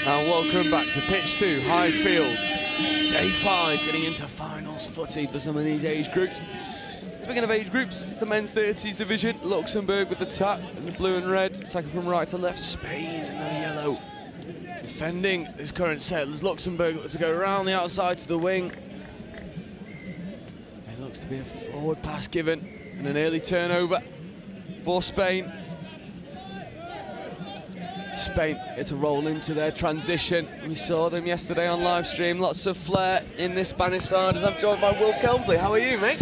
And welcome back to pitch 2, High Fields. Day 5, getting into finals footy for some of these age groups. Speaking of age groups, it's the men's 30s division. Luxembourg with the tap in the blue and red. Second from right to left, Spain in the yellow. Defending his current settlers, Luxembourg looks to go around the outside to the wing. It looks to be a forward pass given and an early turnover for Spain. Spain get to roll into their transition. We saw them yesterday on live stream. Lots of flair in this Spanish side as I'm joined by Will Kelmsley. How are you, mate?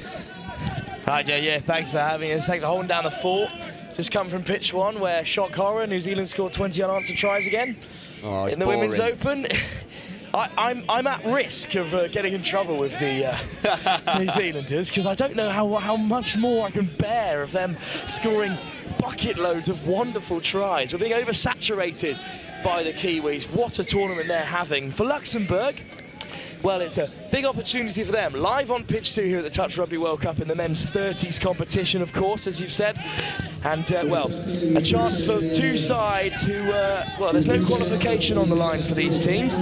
Hi, Jay. Yeah, thanks for having us. Thanks for holding down the fort. Just come from pitch 1 where, shock horror, New Zealand scored 20 unanswered tries again in the boring. Women's Open. I'm at risk of getting in trouble with the New Zealanders because I don't know how much more I can bear of them scoring bucket loads of wonderful tries. We're being oversaturated by the Kiwis. What a tournament they're having. For Luxembourg, well, it's a big opportunity for them. Live on pitch 2 here at the Touch Rugby World Cup in the men's 30s competition, of course, as you've said. And, well, a chance for two sides who, well, there's no qualification on the line for these teams,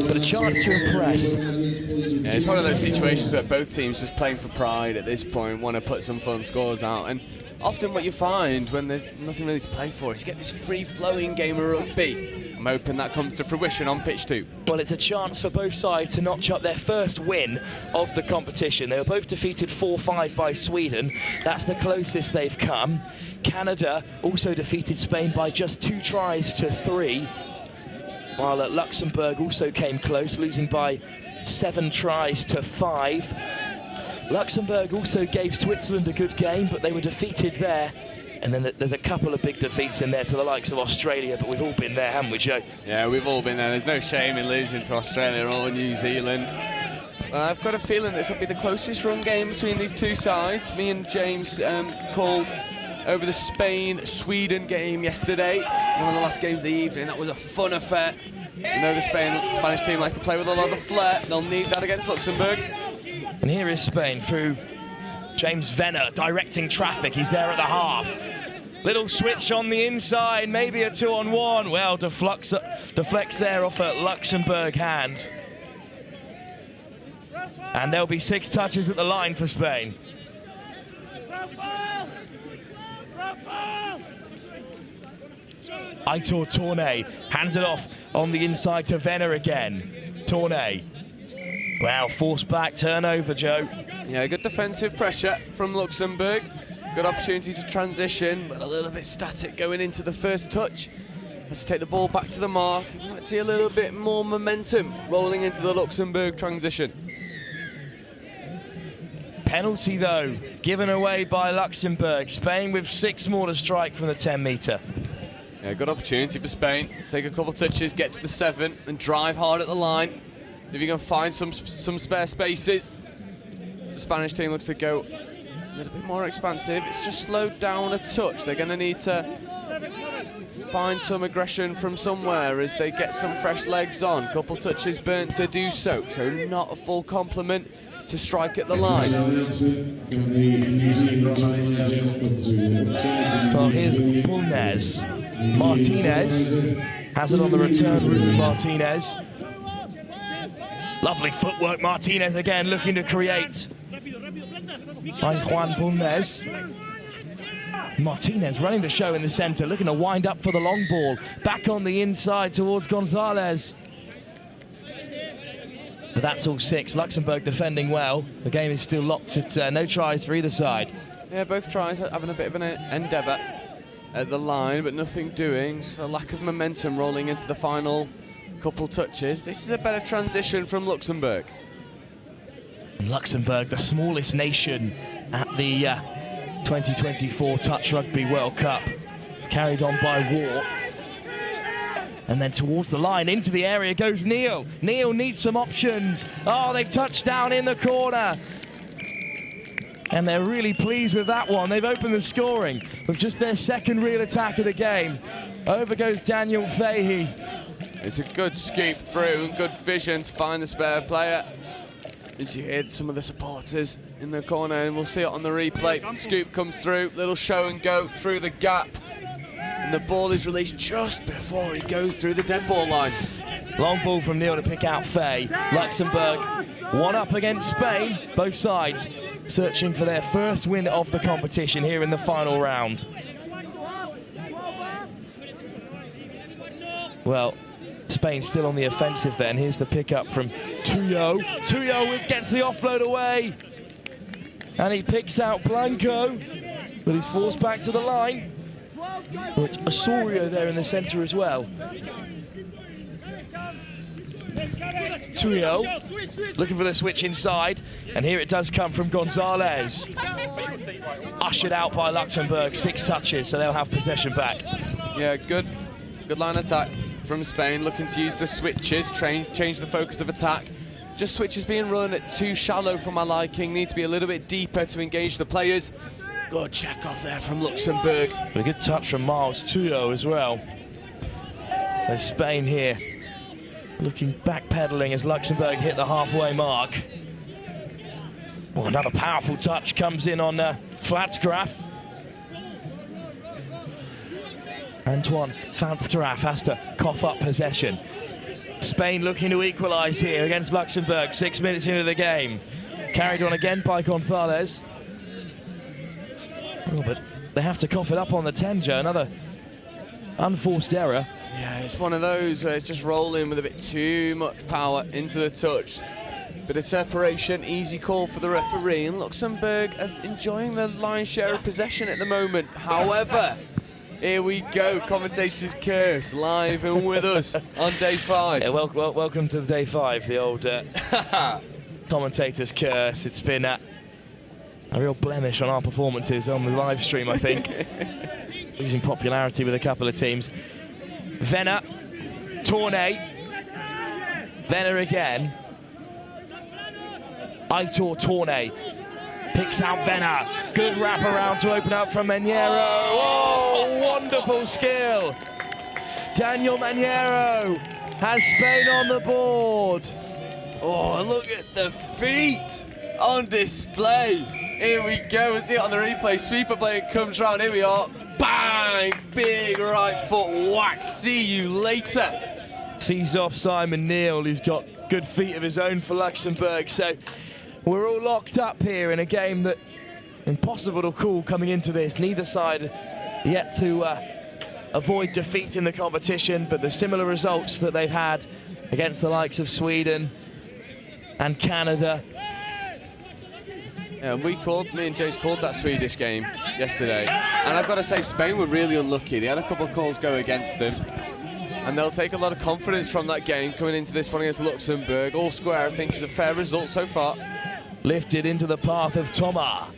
but a chance to impress. Yeah, it's one of those situations where both teams just playing for pride at this point, want to put some fun scores out. And often what you find when there's nothing really to play for is you get this free-flowing game of rugby. I'm hoping that comes to fruition on pitch 2. Well, it's a chance for both sides to notch up their first win of the competition. They were both defeated 4-5 by Sweden. That's the closest they've come. Canada also defeated Spain by just 2 tries to 3, while Luxembourg also came close, losing by 7 tries to 5. Luxembourg also gave Switzerland a good game, but they were defeated there And then there's a couple of big defeats in there to the likes of Australia, but we've all been there, haven't we, Joe? Yeah, we've all been there. There's no shame in losing to Australia or New Zealand. I've got a feeling this will be the closest run game between these two sides. Me and James called over the Spain-Sweden game yesterday. One of the last games of the evening. That was a fun affair. You know the Spanish team likes to play with a lot of flair. They'll need that against Luxembourg. And here is Spain through James Venner directing traffic. He's there at the half. Little switch on the inside, maybe a 2-on-1. Well, deflects there off a Luxembourg hand. And there'll be 6 touches at the line for Spain. Aitor Tournay hands it off on the inside to Venner again. Tournay. Wow, forced back turnover, Joe. Yeah, good defensive pressure from Luxembourg. Good opportunity to transition, but a little bit static going into the first touch. Let's take the ball back to the mark. You might see a little bit more momentum rolling into the Luxembourg transition. Penalty, though, given away by Luxembourg. Spain with 6 more to strike from the 10-metre. Yeah, good opportunity for Spain. Take a couple touches, get to the 7, and drive hard at the line. If you can find some spare spaces. The Spanish team looks to go a little bit more expansive. It's just slowed down a touch. They're going to need to find some aggression from somewhere as they get some fresh legs on. Couple touches burnt to do so. So not a full complement to strike at the line. Well, here's Bulnes. Martinez has it on the return route. Martinez. Lovely footwork. Martinez again looking to create. Finds Juan Bulnes. Martinez running the show in the centre, looking to wind up for the long ball. Back on the inside towards Gonzalez. But that's all 6. Luxembourg defending well. The game is still locked at no tries for either side. Yeah, both tries having a bit of an endeavour at the line, but nothing doing. Just a lack of momentum rolling into the final couple touches. This is a better transition from Luxembourg. Luxembourg, the smallest nation at the 2024 Touch Rugby World Cup, carried on by war. And then towards the line, into the area goes Neil. Neil needs some options. Oh, they've touched down in the corner. And they're really pleased with that one. They've opened the scoring with just their second real attack of the game. Over goes Daniel Fahey. It's a good scoop through and good vision to find the spare player. As you hear some of the supporters in the corner, and we'll see it on the replay. Scoop comes through, little show and go through the gap. And the ball is released just before he goes through the dead ball line. Long ball from Neil to pick out Fay. Luxembourg, 1 up against Spain. Both sides searching for their first win of the competition here in the final round. Well, Spain still on the offensive then. Here's the pickup from Tuyo. Tuyo gets the offload away. And he picks out Blanco, but he's forced back to the line. Well, it's Osorio there in the centre as well. Tuyo looking for the switch inside, and here it does come from Gonzalez. Ushered out by Luxembourg, 6 touches, so they'll have possession back. Yeah, good line attack from Spain, looking to use the switches, change the focus of attack. Just switches being run at too shallow for my liking, need to be a little bit deeper to engage the players. Good check off there from Luxembourg. A good touch from Miles Tuyo as well. So Spain here looking backpedaling as Luxembourg hit the halfway mark. Well, another powerful touch comes in on Flatsgraf. Antoine Flatsgraf has to cough up possession. Spain looking to equalise here against Luxembourg, 6 minutes into the game. Carried on again by Gonzalez. Oh, but they have to cough it up on the 10, Joe. Another unforced error. Yeah, it's one of those where it's just rolling with a bit too much power into the touch. Bit of separation, easy call for the referee, and Luxembourg are enjoying the lion's share of possession at the moment. However, here we go, commentator's curse, live and with us on day 5. Yeah, welcome to the day 5, the old commentator's curse. It's been a real blemish on our performances on the live stream, I think. Losing popularity with a couple of teams. Venner, Tournay, Venner again. Aitor Tournay picks out Venner. Good wrap around to open up from Maniero. Oh, wonderful skill. Daniel Maniero has Spain on the board. Oh, look at the feet on display. Here we go. We see it on the replay. Sweeper blade comes round. Here we are. Bang! Big right foot whack. See you later. Sees off Simon Neal, who's got good feet of his own for Luxembourg. So we're all locked up here in a game that impossible to call coming into this. Neither side yet to avoid defeat in the competition, but the similar results that they've had against the likes of Sweden and Canada. Yeah, me and James called that Swedish game yesterday, and I've got to say Spain were really unlucky. They had a couple of calls go against them, and they'll take a lot of confidence from that game coming into this one against Luxembourg. All square, I think, is a fair result so far. Lifted into the path of Thomas.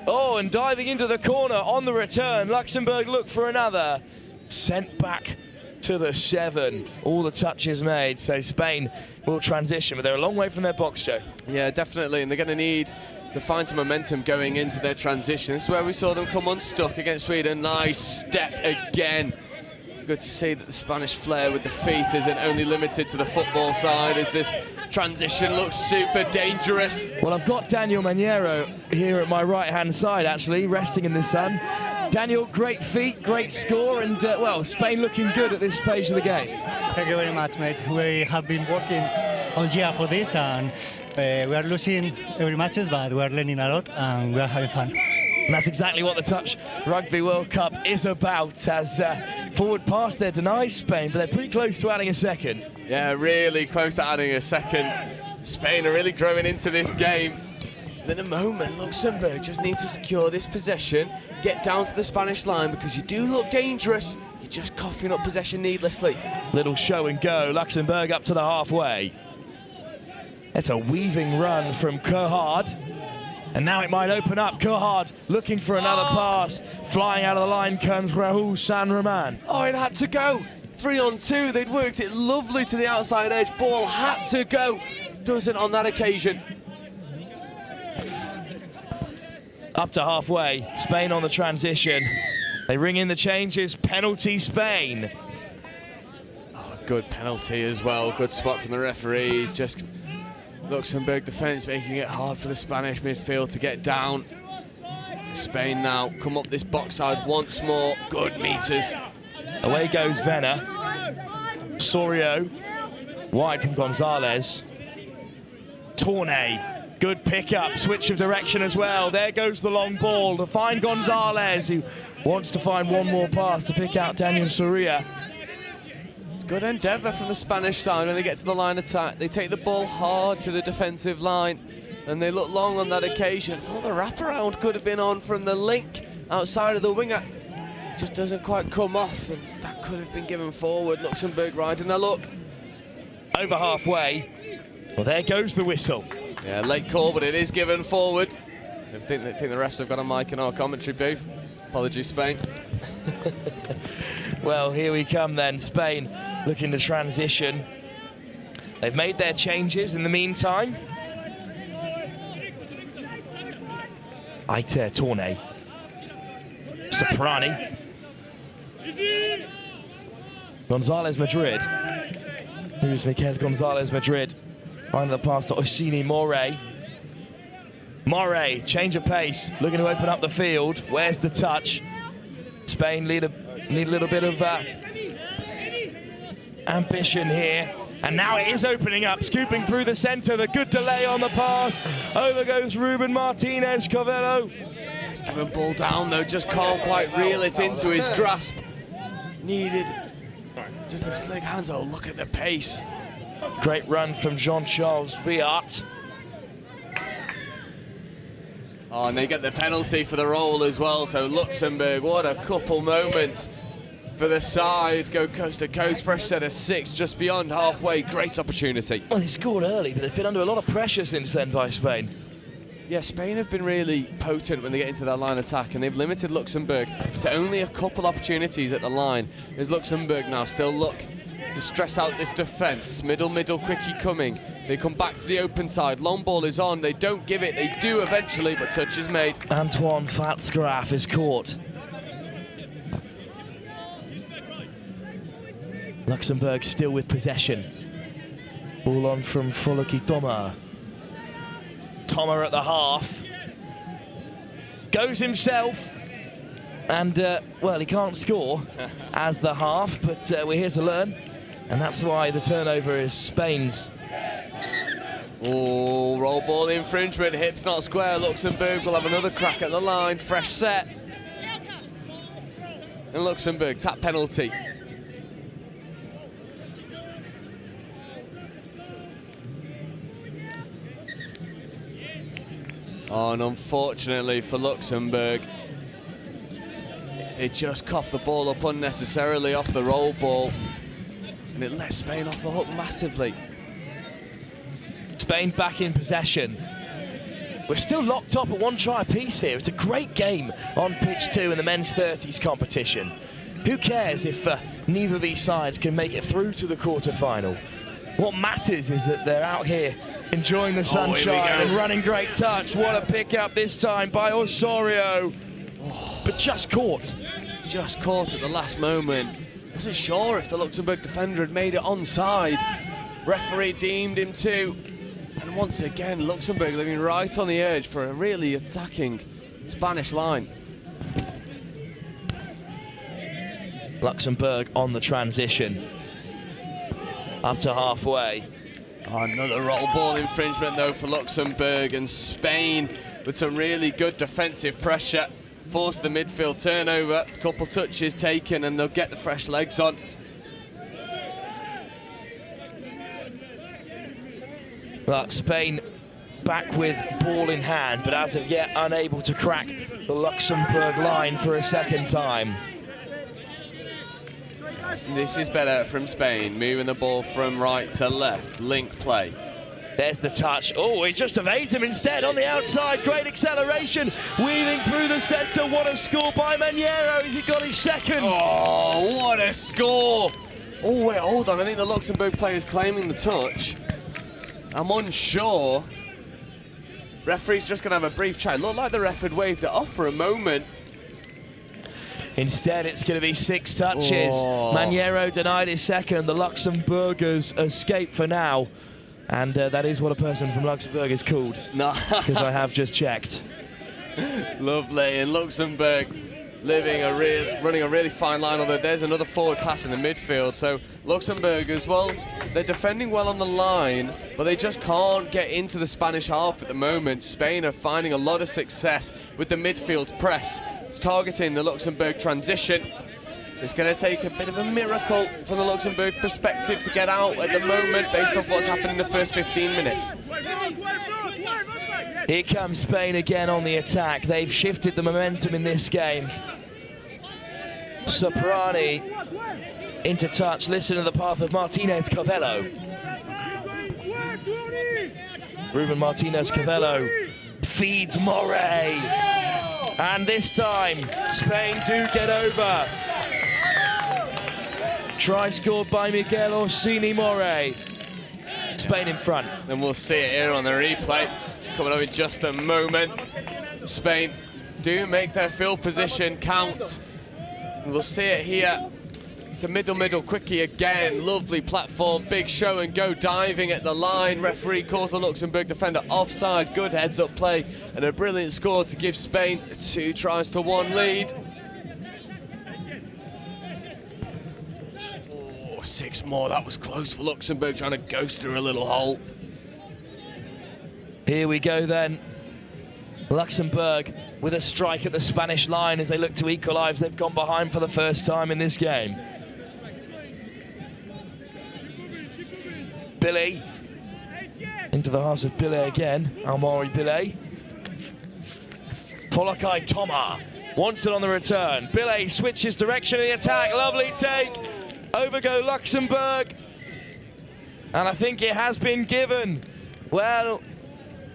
Oh, and diving into the corner on the return. Luxembourg look for another. Sent back to the 7. All the touches made, so Spain will transition, but they're a long way from their box, Joe. Yeah, definitely, and they're going to need to find some momentum going into their transition. This is where we saw them come unstuck against Sweden. Nice step again. Good to see that the Spanish flair with the feet isn't only limited to the football side, as this transition looks super dangerous. Well, I've got Daniel Maniero here at my right-hand side, actually, resting in the sun. Daniel, great feet, great score, and, well, Spain looking good at this stage of the game. Thank you very much, mate. We have been working all year for this, and we are losing every matches, but we are learning a lot, and we are having fun. And that's exactly what the Touch Rugby World Cup is about, as forward pass there denies Spain, but they're pretty close to adding a second. Yeah, really close to adding a second. Spain are really growing into this game. And at the moment, Luxembourg just need to secure this possession, get down to the Spanish line, because you do look dangerous. You're just coughing up possession needlessly. Little show and go, Luxembourg up to the halfway. It's a weaving run from Cohard. And now it might open up. Cohard looking for another pass. Flying out of the line comes Raúl San Román. Oh, it had to go. 3-on-2. They'd worked it lovely to the outside edge. Ball had to go. Doesn't on that occasion. Up to halfway. Spain on the transition. They ring in the changes. Penalty Spain. Oh, good penalty as well. Good spot from the referees. Just Luxembourg defence making it hard for the Spanish midfield to get down. Spain now come up this box side once more. Good meters. Away goes Venner. Sorio. Wide from Gonzalez. Tournay. Good pick-up. Switch of direction as well. There goes the long ball to find Gonzalez, who wants to find one more pass to pick out Daniel Soria. Good endeavour from the Spanish side when they get to the line attack. They take the ball hard to the defensive line, and they look long on that occasion. Oh, the wraparound could have been on from the link outside of the winger. Just doesn't quite come off, and that could have been given forward. Luxembourg riding their luck. Over halfway. Well, there goes the whistle. Yeah, late call, but it is given forward. I think the refs have got a mic in our commentary booth. Apologies, Spain. Well, here we come then. Spain looking to transition. They've made their changes in the meantime. Aitor Tournay. Soprani. Gonzalez Madrid. Who's Mikel Gonzalez Madrid? Finding the pass to Oshini Moray. Moray, change of pace, looking to open up the field. Where's the touch? Spain need a little bit of ambition here. And now it is opening up, scooping through the centre. The good delay on the pass. Over goes Ruben Martinez Covello. He's given ball down though, just can't quite reel it into his grasp. Needed just a slick hands. Oh, look at the pace. Great run from Jean-Charles Viart. Oh, and they get the penalty for the roll as well. So Luxembourg, what a couple moments for the side. Go coast to coast, fresh set of 6 just beyond halfway. Great opportunity. Well, they scored early, but they've been under a lot of pressure since then by Spain. Yeah, Spain have been really potent when they get into their line attack, and they've limited Luxembourg to only a couple opportunities at the line. As Luxembourg now still look to stress out this defence. Middle, quickie coming. They come back to the open side. Long ball is on. They don't give it. They do eventually, but touch is made. Antoine Fatzgraf is caught. Luxembourg still with possession. Ball on from Foluki Toma. Toma at the half. Goes himself. And, well, he can't score as the half, but we're here to learn. And that's why the turnover is Spain's. Oh, roll ball infringement. Hips not square. Luxembourg will have another crack at the line. Fresh set. And Luxembourg, tap penalty. Oh, and unfortunately for Luxembourg, they just coughed the ball up unnecessarily off the roll ball, and it let Spain off the hook massively. Spain back in possession. We're still locked up at one try apiece here. It's a great game on pitch 2 in the men's 30s competition. Who cares if neither of these sides can make it through to the quarter-final? What matters is that they're out here enjoying the sunshine and running great touch. What a pick-up this time by Osorio. But just caught. Just caught at the last moment. Wasn't sure if the Luxembourg defender had made it onside. Referee deemed him to. And once again, Luxembourg living right on the edge for a really attacking Spanish line. Luxembourg on the transition. Up to halfway. Oh, another roll ball infringement though for Luxembourg, and Spain with some really good defensive pressure forced the midfield turnover. Couple touches taken and they'll get the fresh legs on. But Spain back with ball in hand, but as of yet unable to crack the Luxembourg line for a second time. This is better from Spain, moving the ball from right to left, link play. There's the touch. Oh, he just evades him instead on the outside. Great acceleration, weaving through the centre. What a score by Maniero. Has he got his second? Oh, what a score. Oh, wait, hold on. I think the Luxembourg player is claiming the touch. I'm unsure. Referee's just going to have a brief chat. Looked like the ref had waved it off for a moment. Instead, it's going to be 6 touches. Oh. Maniero denied his second. The Luxembourgers escape for now. And that is what a person from Luxembourg is called. No. Because I have just checked. Lovely. And Luxembourg running a really fine line, although there's another forward pass in the midfield. So Luxembourg as well, they're defending well on the line, but they just can't get into the Spanish half at the moment. Spain are finding a lot of success with the midfield press. It's targeting the Luxembourg transition. It's going to take a bit of a miracle from the Luxembourg perspective to get out at the moment based off what's happened in the first 15 minutes. Here comes Spain again on the attack. They've shifted the momentum in this game. Soprani into touch. Listen to the path of Martinez Covello. Ruben Martinez Covello feeds Morey. And this time, Spain do get over. Try scored by Miguel Orsini Morey. Spain in front. And we'll see it here on the replay. It's coming up in just a moment. Spain do make their field position count. And we'll see it here. It's a middle quickie again. Lovely platform, big show and go diving at the line. Referee calls the Luxembourg defender offside. Good heads up play and a brilliant score to give Spain a 2-1 lead. Oh, 6 more. That was close for Luxembourg, trying to ghost through a little hole. Here we go then. Luxembourg with a strike at the Spanish line as they look to equalise. They've gone behind for the first time in this game. Billy into the heart of Billy again. Amaury Billy. Foluki Toma wants it on the return. Billy switches direction of the attack. Lovely take. Over go Luxembourg. And I think it has been given. Well,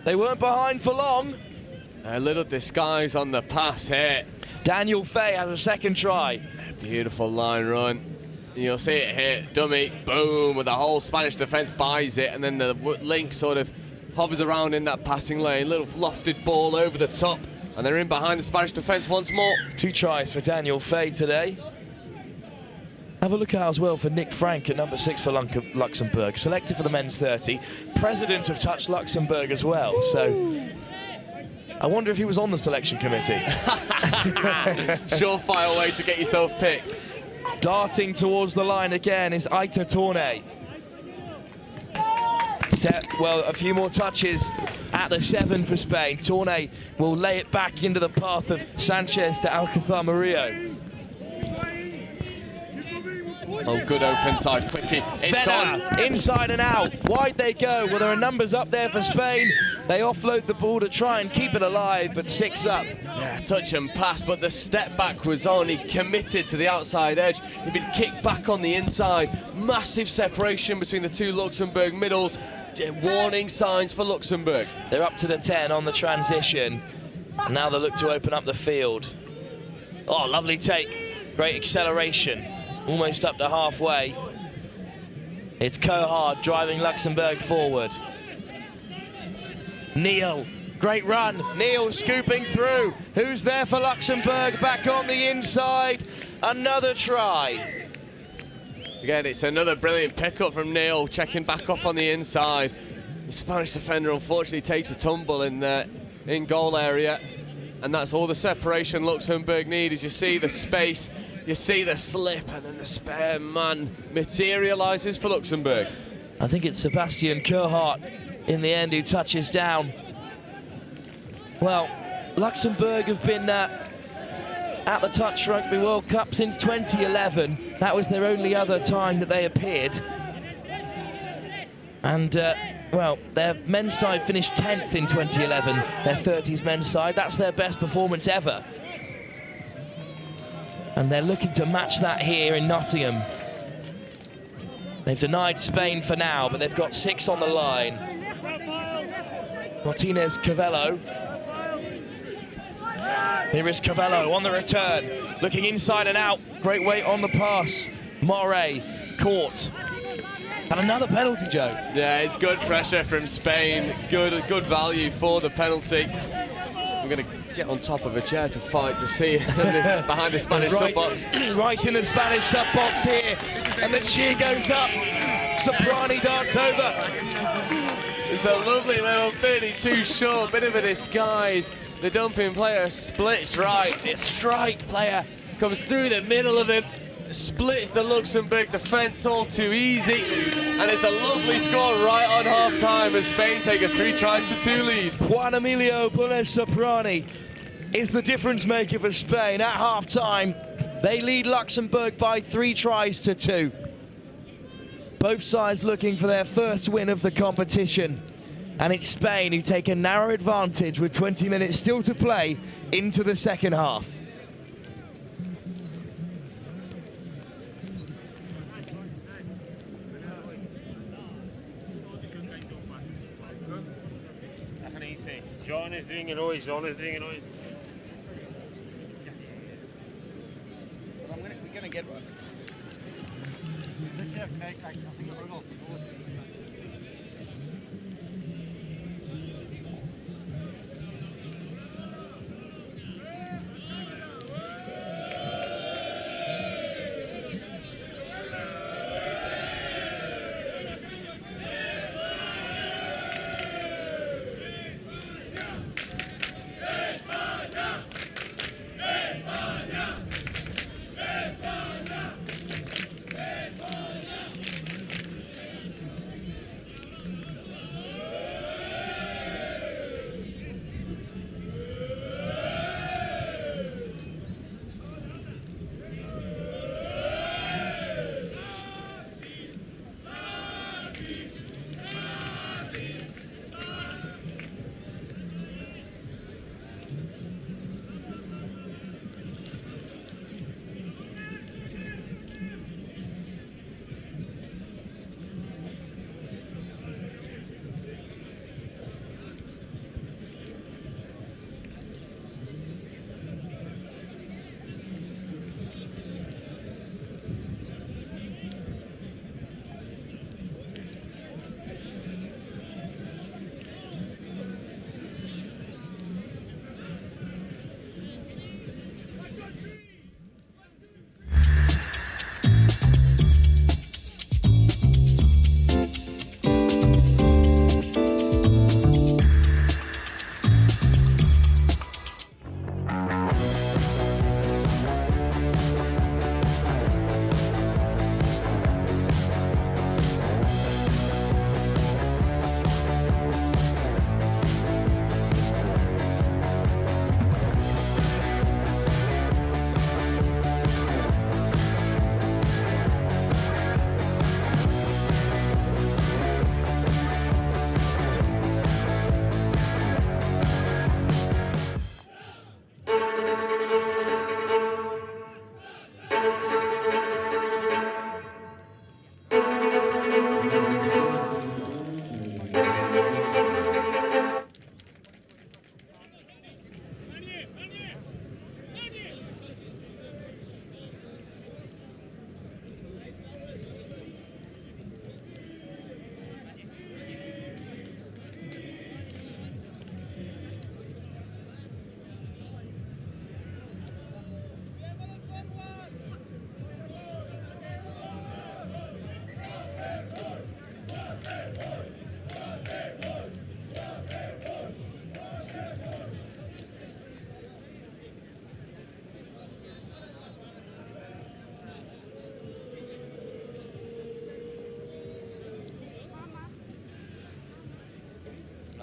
They weren't behind for long. A little disguise on the pass here. Daniel Fay has a second try. Beautiful line run. You'll see it here, dummy, boom, with the whole Spanish defence buys it, and then the link sort of hovers around in that passing lane. Little lofted ball over the top, and they're in behind the Spanish defence once more. 2 tries for Daniel Fay today. Have a look out as well for Nick Frank at number 6 for Luxembourg, selected for the men's 30, president of Touch Luxembourg as well. So I wonder if he was on the selection committee. Surefire way to get yourself picked. Darting towards the line again is Aita Torne. Set, well, a few more touches at the 7 for Spain. Torne will lay it back into the path of Sanchez to Alcázar Murillo. Oh, good open side quickie. Vena, inside and out. Wide they go. Well, there are numbers up there for Spain. They offload the ball to try and keep it alive, but 6 up. Yeah, touch and pass, but the step back was on. He committed to the outside edge. He'd been kicked back on the inside. Massive separation between the 2 Luxembourg middles. Warning signs for Luxembourg. They're up to the 10 on the transition. Now they look to open up the field. Oh, lovely take. Great acceleration. Almost up to halfway. It's Cohard driving Luxembourg forward. Neil, great run. Neil scooping through. Who's there for Luxembourg? Back on the inside. Another try. Again, it's another brilliant pickup from Neil, checking back off on the inside. The Spanish defender unfortunately takes a tumble in goal area, and that's all the separation Luxembourg need. As you see the space, you see the slip, and then the spare man materialises for Luxembourg. I think it's Sebastian Cohard in the end who touches down. Well, Luxembourg have been at the Touch Rugby World Cup since 2011. That was their only other time that they appeared. And, well, their men's side finished 10th in 2011, their 30s men's side. That's their best performance ever. And they're looking to match that here in Nottingham. They've denied Spain for now, but they've got 6 on the line. Martinez Cavello. Here is Cavello on the return, looking inside and out. Great weight on the pass. Moray caught. And another penalty, Joe. Yeah, it's good pressure from Spain. Good value for the penalty. I'm going to get on top of a chair to fight to see this behind the Spanish sub-box. Right in the Spanish sub-box here. And the cheer goes up. Soprani darts over. It's a lovely little birdie, too short, bit of a disguise. The dumping player splits right. Its strike player comes through the middle of him, splits the Luxembourg defence all too easy, and it's a lovely score right on half-time as Spain take a 3-2 lead. Juan Emilio Punes Soprani is the difference maker for Spain at half-time. They lead Luxembourg by 3-2. Both sides looking for their first win of the competition. And it's Spain who take a narrow advantage with 20 minutes still to play into the second half. John is doing it always, John is doing it always. We're gonna get one.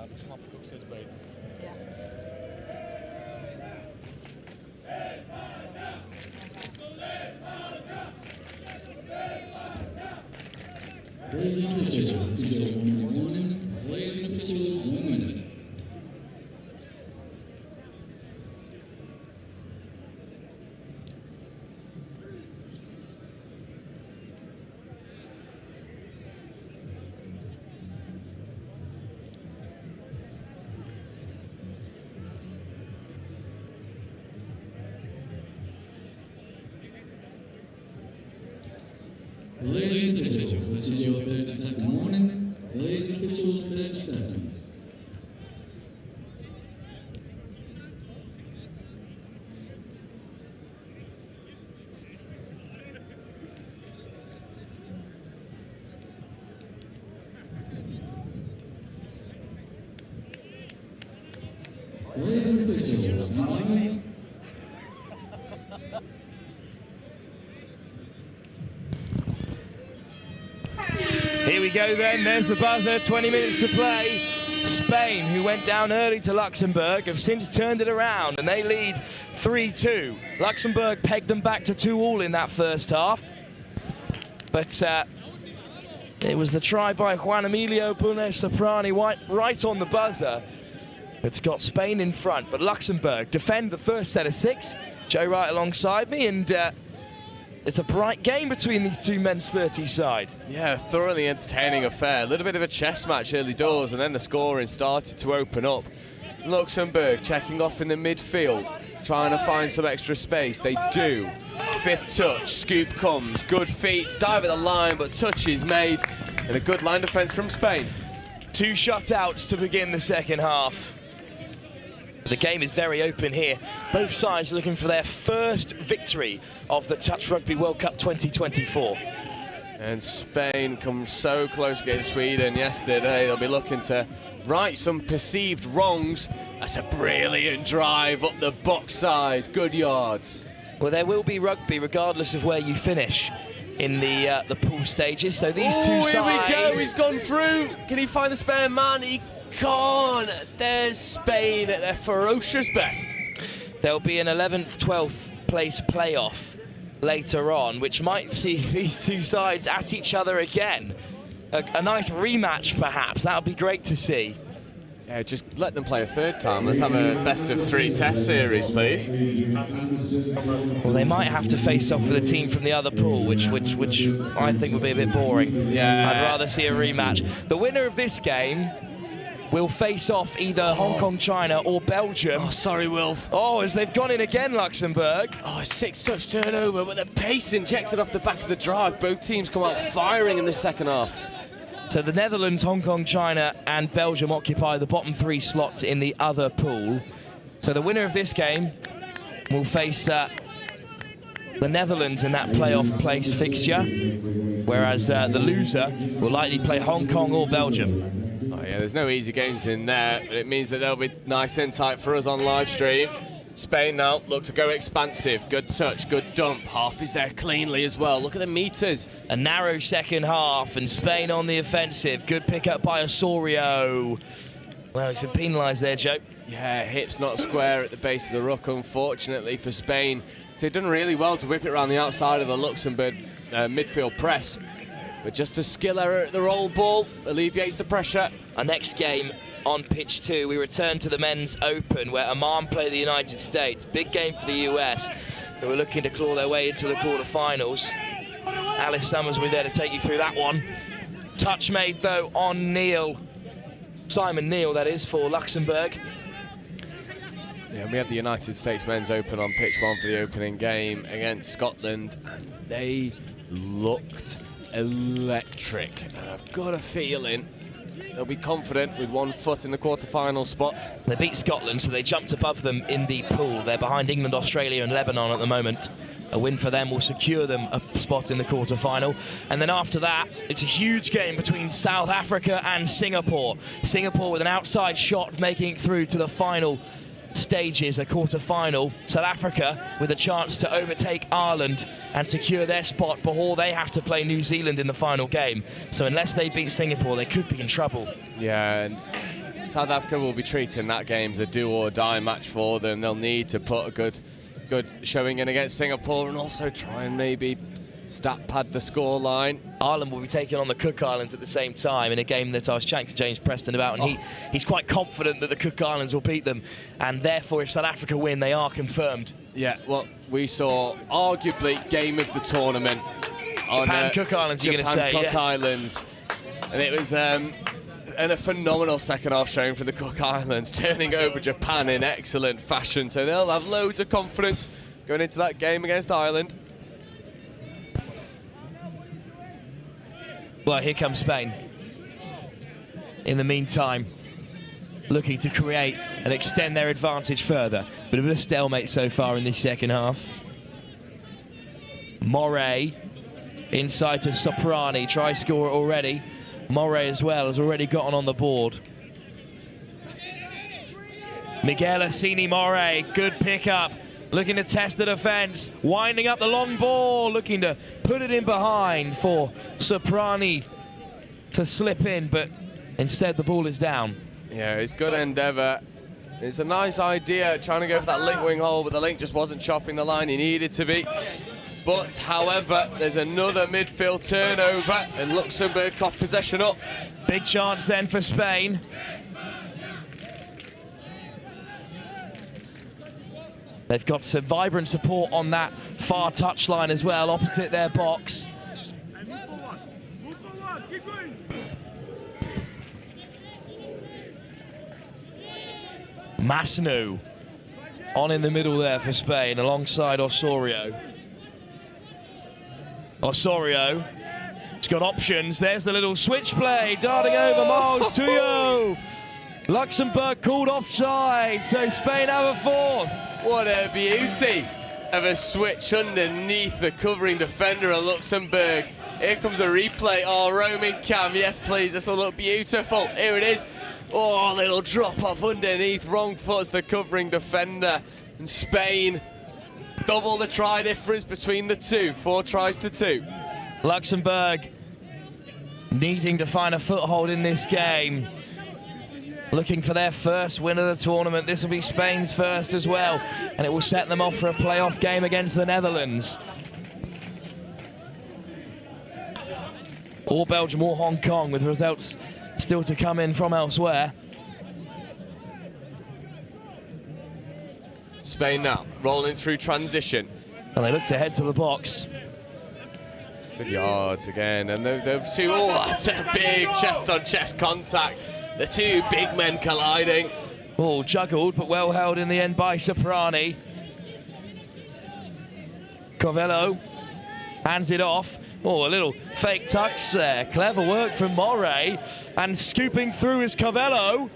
dat snap ik ook steeds beter. Ladies and officials, this is your warning. Ladies and officials, 1 minute. Ladies and officials, this is your 30-second warning. Ladies and officials, 30 seconds. Ladies and officials, stand. Here we go then, there's the buzzer, 20 minutes to play. Spain, who went down early to Luxembourg, have since turned it around and they lead 3-2. Luxembourg pegged them back to 2-2 in that first half. But it was the try by Juan Emilio Punes Soprani right on the buzzer that's got Spain in front. But Luxembourg defend the first set of 6. Joe right alongside me, and it's a bright game between these two men's 30 side. Yeah, thoroughly entertaining affair. A little bit of a chess match early doors, and then the scoring started to open up. Luxembourg checking off in the midfield, trying to find some extra space. They do. 5th touch, scoop comes, good feet, dive at the line, but touch is made, and a good line defence from Spain. 2 shutouts to begin the second half. The game is very open here. Both sides looking for their first victory of the Touch Rugby World Cup 2024. And Spain comes so close against Sweden yesterday. They'll be looking to right some perceived wrongs. That's a brilliant drive up the box side. Good yards. Well, there will be rugby regardless of where you finish in the pool stages. So these two sides. Here we go. He's gone through. Can he find a spare man? He can't. There's Spain at their ferocious best. There'll be an 11th, 12th place playoff later on, which might see these two sides at each other again. A nice rematch, perhaps. That would be great to see. Yeah, just let them play a third time. Let's have a best-of-3 test series, please. Well, they might have to face off with a team from the other pool, which I think would be a bit boring. Yeah. I'd rather see a rematch. The winner of this game will face off either Hong Kong, China, or Belgium. Oh, sorry, Wilf. Oh, as they've gone in again, Luxembourg. Oh, a 6-touch turnover, but the pace injected off the back of the drive. Both teams come out firing in the second half. So the Netherlands, Hong Kong, China, and Belgium occupy the bottom 3 slots in the other pool. So the winner of this game will face the Netherlands in that playoff place fixture, whereas the loser will likely play Hong Kong or Belgium. Oh yeah, there's no easy games in there, but it means that they'll be nice and tight for us on live stream. Spain now look to go expansive. Good touch, good dump. Half is there cleanly as well. Look at the meters. A narrow second half, and Spain on the offensive. Good pick up by Osorio. Well, he's been penalised there, Joe. Yeah, hips not square at the base of the ruck, unfortunately, for Spain. So they've done really well to whip it around the outside of the Luxembourg midfield press. But just a skill error at the roll ball alleviates the pressure. Our next game on pitch 2, we return to the Men's Open, where Oman play the United States. Big game for the US, who are looking to claw their way into the quarterfinals. Alice Summers will be there to take you through that one. Touch made, though, on Neal. Simon Neal, that is, for Luxembourg. Yeah, we have the United States Men's Open on pitch 1 for the opening game against Scotland. And they looked electric. And I've got a feeling they'll be confident with 1 foot in the quarter-final spots. They beat Scotland, so they jumped above them in the pool. They're behind England, Australia and Lebanon at the moment. A win for them will secure them a spot in the quarter-final. And then after that, it's a huge game between South Africa and Singapore. Singapore with an outside shot making it through to the final stages, a quarter-final. South Africa with a chance to overtake Ireland and secure their spot before they have to play New Zealand in the final game. So unless they beat Singapore, they could be in trouble. Yeah, and South Africa will be treating that game as a do-or-die match for them. They'll need to put a good showing in against Singapore and also try and maybe stat pad the scoreline. Ireland will be taking on the Cook Islands at the same time in a game that I was chatting to James Preston about, and he's quite confident that the Cook Islands will beat them, and therefore if South Africa win, they are confirmed. Yeah, well, we saw arguably game of the tournament on Japan Cook Islands, you're going to say. Japan Cook Islands, and it was and a phenomenal second half showing for the Cook Islands, turning over Japan in excellent fashion, so they'll have loads of confidence going into that game against Ireland. Well, here comes Spain. In the meantime, looking to create and extend their advantage further. Bit of a stalemate so far in this second half. Moray inside to Soprani, try scorer already. Moray as well has already gotten on the board. Miguel Assini Moray, good pickup. Looking to test the defence, winding up the long ball, looking to put it in behind for Soprani to slip in, but instead the ball is down. Yeah, it's good endeavour. It's a nice idea trying to go for that link wing hole, but the link just wasn't chopping the line he needed to be. But, however, there's another midfield turnover and Luxembourg cough possession up. Big chance then for Spain. They've got some vibrant support on that far touchline as well, opposite their box. Masnu on in the middle there for Spain, alongside Osorio. Osorio, he's got options. There's the little switch play, darting over Miles Tuyo. Luxembourg called offside, so Spain have a fourth. What a beauty of a switch underneath the covering defender of Luxembourg. Here comes a replay. Oh, roaming cam, yes please, this will look beautiful. Here it is. Oh, a little drop off underneath, wrong foot as the covering defender. And Spain, double the try difference between the two, 4 tries to 2. Luxembourg needing to find a foothold in this game. Looking for their first win of the tournament. This will be Spain's first as well, and it will set them off for a playoff game against the Netherlands. Or Belgium or Hong Kong, with results still to come in from elsewhere. Spain now rolling through transition. And they look to head to the box. Good yards again, and those two, oh, that's a big chest-on-chest contact. The two big men colliding. Oh, juggled, but well held in the end by Soprani. Covello hands it off. Oh, a little fake touch there. Clever work from Moray. And scooping through is Covello.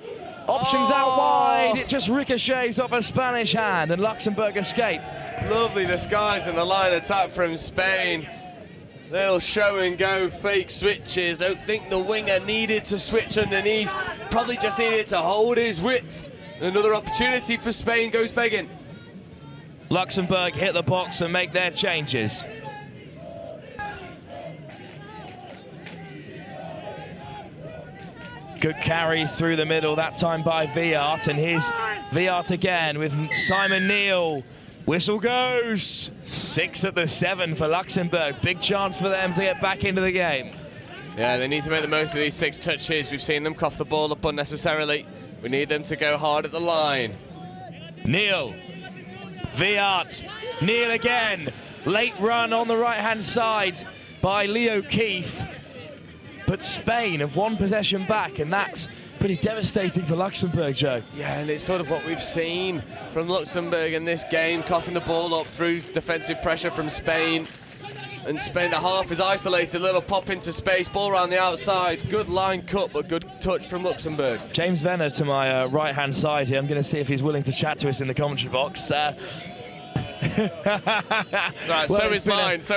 Options out wide. It just ricochets off a Spanish hand, and Luxembourg escape. Lovely disguise in the line attack from Spain. They'll show and go fake switches. Don't think the winger needed to switch underneath. Probably just needed to hold his width. Another opportunity for Spain goes begging. Luxembourg hit the box and make their changes. Good carries through the middle, that time by Viart, and here's Viart again with Simon Neal. Whistle goes. 6 at the 7 for Luxembourg. Big chance for them to get back into the game. Yeah, they need to make the most of these 6 touches. We've seen them cough the ball up unnecessarily. We need them to go hard at the line. Neal. Viart. Neal again. Late run on the right-hand side by Leo Keefe. But Spain have won possession back, and that's pretty devastating for Luxembourg, Joe. Yeah, and it's sort of what we've seen from Luxembourg in this game, coughing the ball up through defensive pressure from Spain. And Spain, the half is isolated, little pop into space, ball around the outside. Good line cut, but good touch from Luxembourg. James Venner to my right-hand side here. I'm going to see if he's willing to chat to us in the commentary box. Right, well, so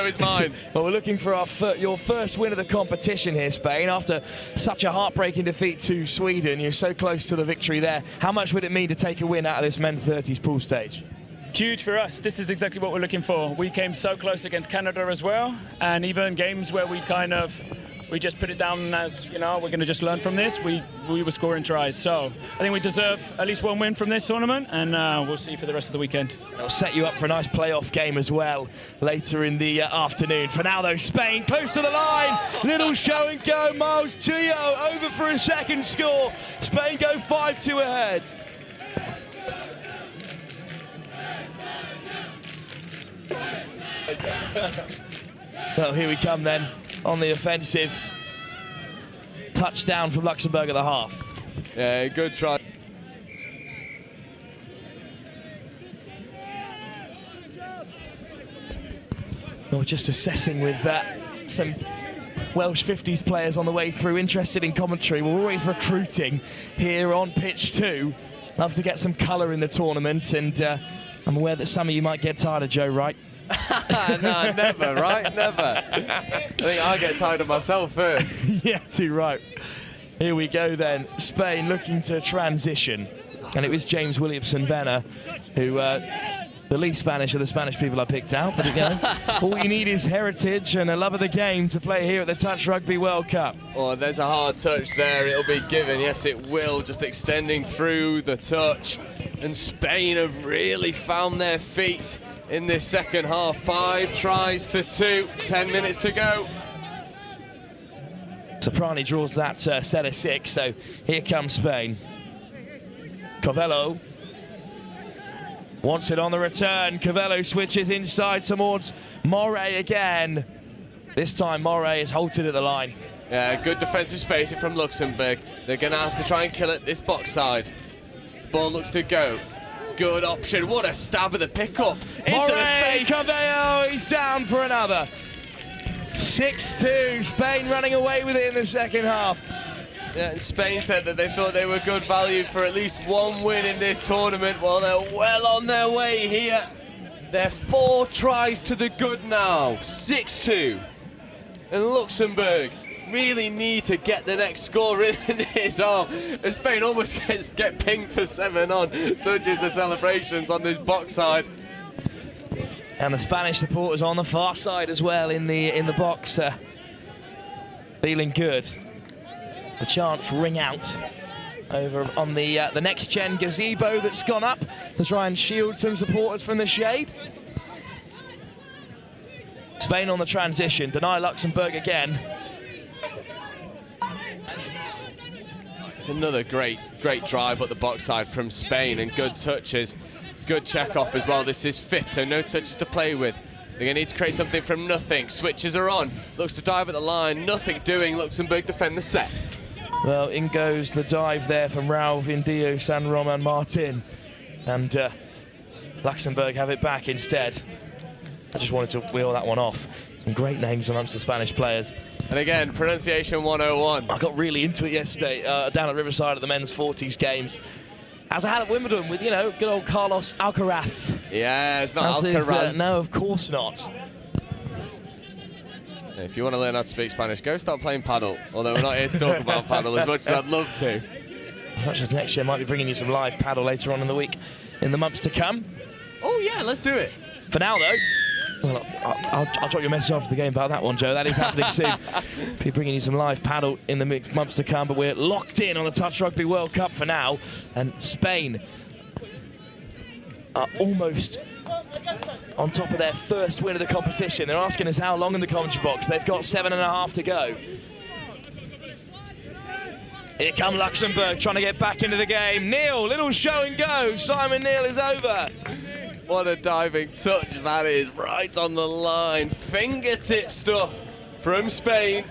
is mine. Well, we're looking for your first win of the competition here, Spain. After such a heartbreaking defeat to Sweden, you're so close to the victory there. How much would it mean to take a win out of this men's 30s pool stage? Huge for us. This is exactly what we're looking for. We came so close against Canada as well, and even games where we kind of we just put it down as, you know, we're going to just learn from this. We were scoring tries. So I think we deserve at least one win from this tournament, and we'll see for the rest of the weekend. It'll set you up for a nice playoff game as well later in the afternoon. For now, though, Spain close to the line. Little show and go. Miles Chio over for a second score. Spain go 5-2 ahead. Well, here we come then on the offensive. Touchdown from Luxembourg at the half. Yeah, good try. Well, just assessing with some Welsh 50s players on the way through, interested in commentary. We're always recruiting here on pitch 2. Love to get some colour in the tournament, and I'm aware that some of you might get tired of Joe Wright. No, never, right? Never. I think I'll get tired of myself first. Yeah, too right. Here we go then. Spain looking to transition. And it was James Williamson-Venner who, the least Spanish of the Spanish people I picked out. But again, all you need is heritage and a love of the game to play here at the Touch Rugby World Cup. Oh, there's a hard touch there. It'll be given. Yes, it will. Just extending through the touch. And Spain have really found their feet in this second half. 5 tries to 2. 10 minutes to go. Soprani draws that set of 6, so here comes Spain. Covello wants it on the return. Covello switches inside towards Moray again. This time Moray is halted at the line. Yeah, good defensive spacing from Luxembourg. They're going to have to try and kill it this box side. Ball looks to go. Good option. What a stab at the pickup. Into the space. Covello, he's down for another. 6-2, Spain running away with it in the second half. Yeah, and Spain said that they thought they were good value for at least one win in this tournament. Well, they're well on their way here. They're 4 tries to the good now. 6-2. And Luxembourg really need to get the next score in this arm. And Spain almost get pinged for 7 on. Such is the celebrations on this box side. And the Spanish supporters on the far side as well in the box, feeling good. The chants ring out over on the next gen gazebo that's gone up to try and shield some supporters from the shade. Spain on the transition, deny Luxembourg again. It's another great drive at the box side from Spain, and good touches. Good check off as well. This is 5th, so no touches to play with. They're going to need to create something from nothing. Switches are on. Looks to dive at the line. Nothing doing. Luxembourg defend the set. Well, in goes the dive there from Raul Vindio, San Roman Martin. And Luxembourg have it back instead. I just wanted to wheel that one off. Some great names amongst the Spanish players. And again, pronunciation 101. I got really into it yesterday down at Riverside at the men's 40s games. As I had at Wimbledon with, you know, good old Carlos Alcaraz. Yeah, it's not Alcaraz. No, of course not. If you want to learn how to speak Spanish, go start playing paddle. Although we're not here to talk about paddle as much as I'd love to. As much as next year, might be bringing you some live paddle later on in the week, in the months to come. Oh yeah, let's do it. For now, though, well, I'll drop you a message after the game about that one, Joe. That is happening soon. Be bringing you some live paddle in the months to come, but we're locked in on the Touch Rugby World Cup for now, and Spain are almost on top of their first win of the competition. They're asking us how long in the commentary box. They've got 7.5 to go. Here come Luxembourg trying to get back into the game. Neil, little show and go. Simon Neil is over. What a diving touch that is, right on the line. Fingertip stuff from Spain.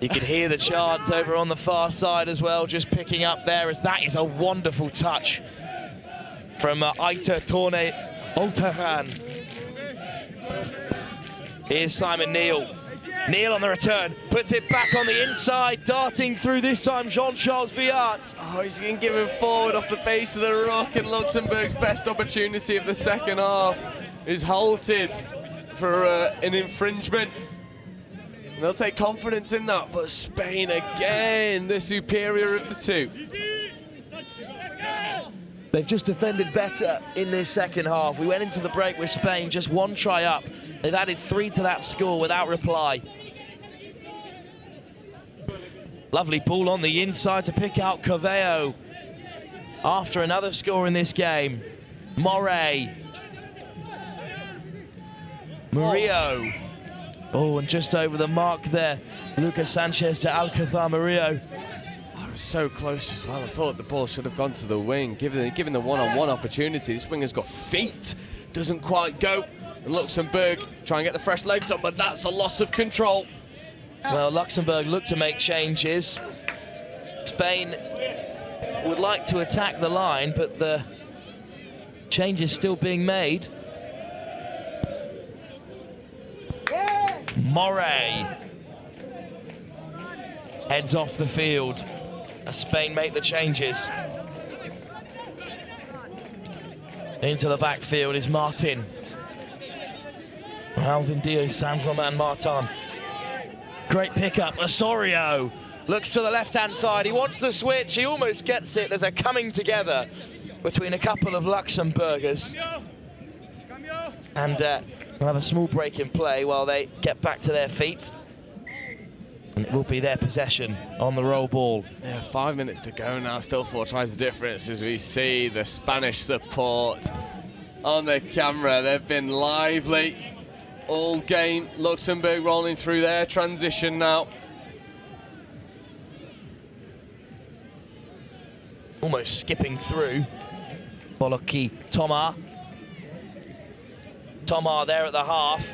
You can hear the chants over on the far side as well, just picking up there, as that is a wonderful touch from Aita Torne Oltaran. Here's Simon Neil. Neil on the return, puts it back on the inside, darting through this time Jean-Charles Viat. Oh, he's getting given forward off the base of the rock, and Luxembourg's best opportunity of the second half is halted for an infringement. They'll take confidence in that, but Spain again, the superior of the two. They've just defended better in this second half. We went into the break with Spain just 1 try up They've added 3 to that score without reply. Lovely ball on the inside to pick out Coveo. After another score in this game, Moray. Murillo. Oh, and just over the mark there, Lucas Sanchez to Alcazar Murillo. I was so close as well. I thought the ball should have gone to the wing, given the one-on-one opportunity. This winger's got feet, doesn't quite go. And Luxembourg try and get the fresh legs up, but that's a loss of control. Well, Luxembourg look to make changes. Spain would like to attack the line, but the change is still being made. Moray heads off the field as Spain make the changes. Into the backfield is Martin. Alvin Diaz, San-Roman Martin. Great pickup. Osorio looks to the left-hand side. He wants the switch. He almost gets it. There's a coming together between a couple of Luxembourgers. And we'll have a small break in play while they get back to their feet. And it will be their possession on the roll ball. Yeah, 5 minutes to go now. Still 4 tries the difference as we see the Spanish support on the camera. They've been lively all game. Luxembourg rolling through their transition now. Almost skipping through. Boloki Thomas. Thomas there at the half.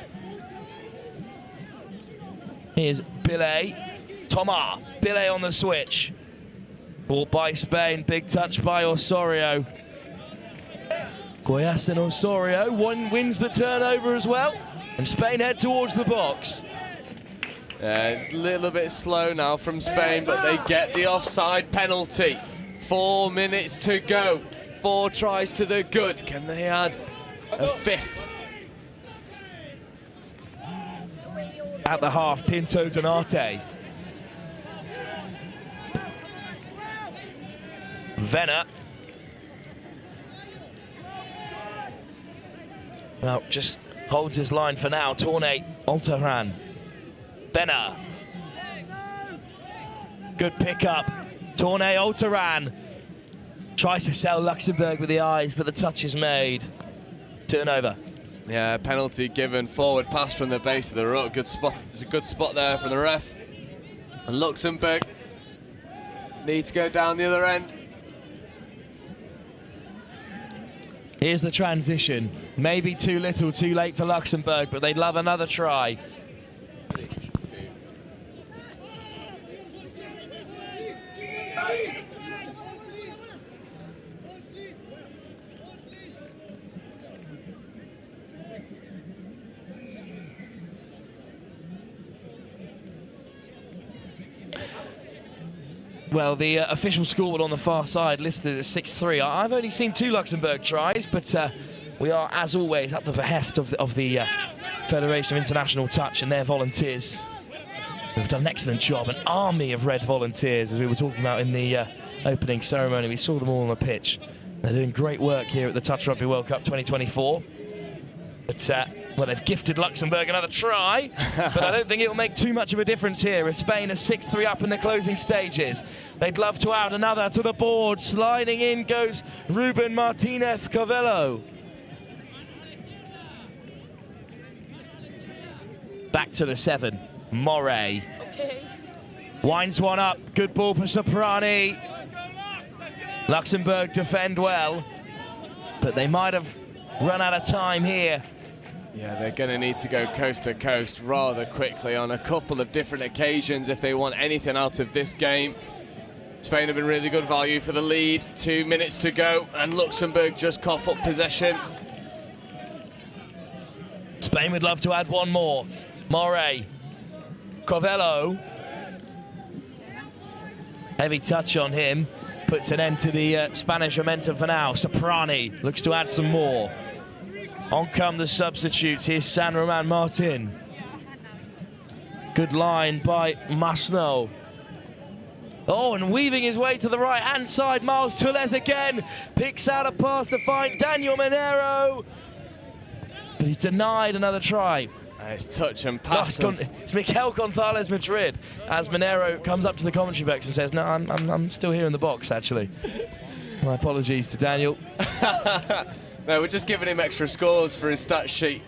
Here's Billet. Thomas. Billet on the switch. Ball by Spain. Big touch by Osorio. Goyasin Osorio wins the turnover as well. And Spain head towards the box. It's a little bit slow now from Spain, but they get the offside penalty. 4 minutes to go. 4 tries to the good. Can they add a 5th? At the half, Pinto Donate. Venner. Well, just holds his line for now. Tourné, Alteran. Venner. Good pickup. Tourné, Alteran. Tries to sell Luxembourg with the eyes, but the touch is made. Turnover. Yeah, penalty given. Forward pass from the base of the ruck. Good spot. It's a good spot there from the ref. And Luxembourg need to go down the other end. Here's the transition. Maybe too little, too late for Luxembourg, but they'd love another try. Well, the official scoreboard on the far side listed at 6-3. I've only seen 2 Luxembourg tries, but we are, as always, at the behest of the Federation of International Touch and their volunteers. They've done an excellent job, an army of red volunteers, as we were talking about in the opening ceremony. We saw them all on the pitch. They're doing great work here at the Touch Rugby World Cup 2024. But, well, they've gifted Luxembourg another try, but I don't think it'll make too much of a difference here as Spain are 6-3 up in the closing stages. They'd love to add another to the board. Sliding in goes Ruben Martinez Covello. Back to the 7, Moray. Winds one up, good ball for Soprani. Luxembourg defend well, but they might have run out of time here. Yeah, they're going to need to go coast to coast rather quickly on a couple of different occasions if they want anything out of this game. Spain have been really good value for the lead. 2 minutes to go, and Luxembourg just cough up possession. Spain would love to add one more. Moray. Covello. Heavy touch on him. Puts an end to the Spanish momentum for now. Soprani looks to add some more. On come the substitutes. Here's San Roman Martin. Good line by Masno. Oh, and weaving his way to the right-hand side. Miles Tulles again. Picks out a pass to find Daniel Minero. But he's denied another try. It's touch and pass. It's Mikel Gonzalez Madrid as Monero comes up to the commentary box and says, no, I'm still here in the box, actually. My apologies to Daniel. No, we're just giving him extra scores for his stat sheet.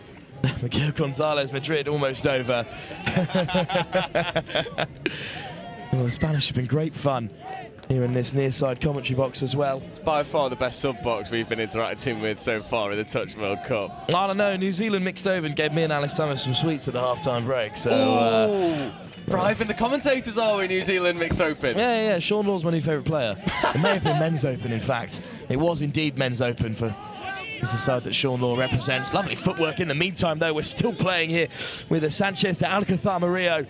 Mikel Gonzalez Madrid almost over. Well, the Spanish have been great fun here in this near-side commentary box as well. It's by far the best sub-box we've been interacting with so far in the Touch World Cup. I don't know, New Zealand mixed over and gave me and Alice Thomas some sweets at the half-time break, so... Bribing the commentators, are we, New Zealand Mixed Open? Yeah, Sean Law's my new favourite player. It may have been Men's Open, in fact. It was indeed Men's Open for... It's the side that Sean Law represents. Lovely footwork in the meantime, though. We're still playing here with a Sanchez to Alcazar Murillo.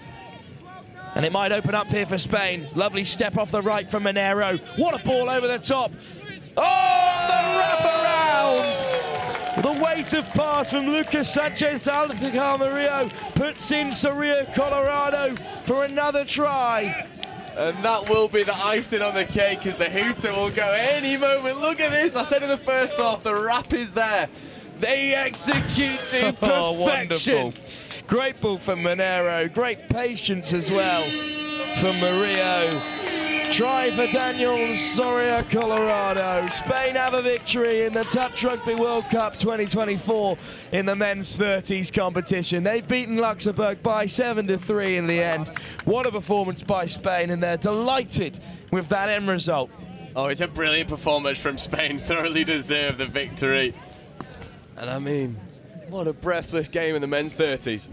And it might open up here for Spain. Lovely step off the right from Monero. What a ball over the top. Oh, the wraparound! The weight of pass from Lucas Sanchez to Alcazar Murillo puts in Soria Colorado for another try. And that will be the icing on the cake as the hooter will go any moment. Look at this. I said in the first half, the wrap is there. They execute to perfection. Oh, wonderful. Great ball from Monero. Great patience as well from Murillo. Try for Daniel Soria Colorado. Spain have a victory in the Touch Rugby World Cup 2024 in the men's 30s competition. They've beaten Luxembourg by 7-3 in the end. What a performance by Spain, and they're delighted with that end result. Oh, it's a brilliant performance from Spain. Thoroughly deserved the victory. And I mean, what a breathless game in the men's 30s.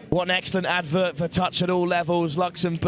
What an excellent advert for Touch at all levels. Luxembourg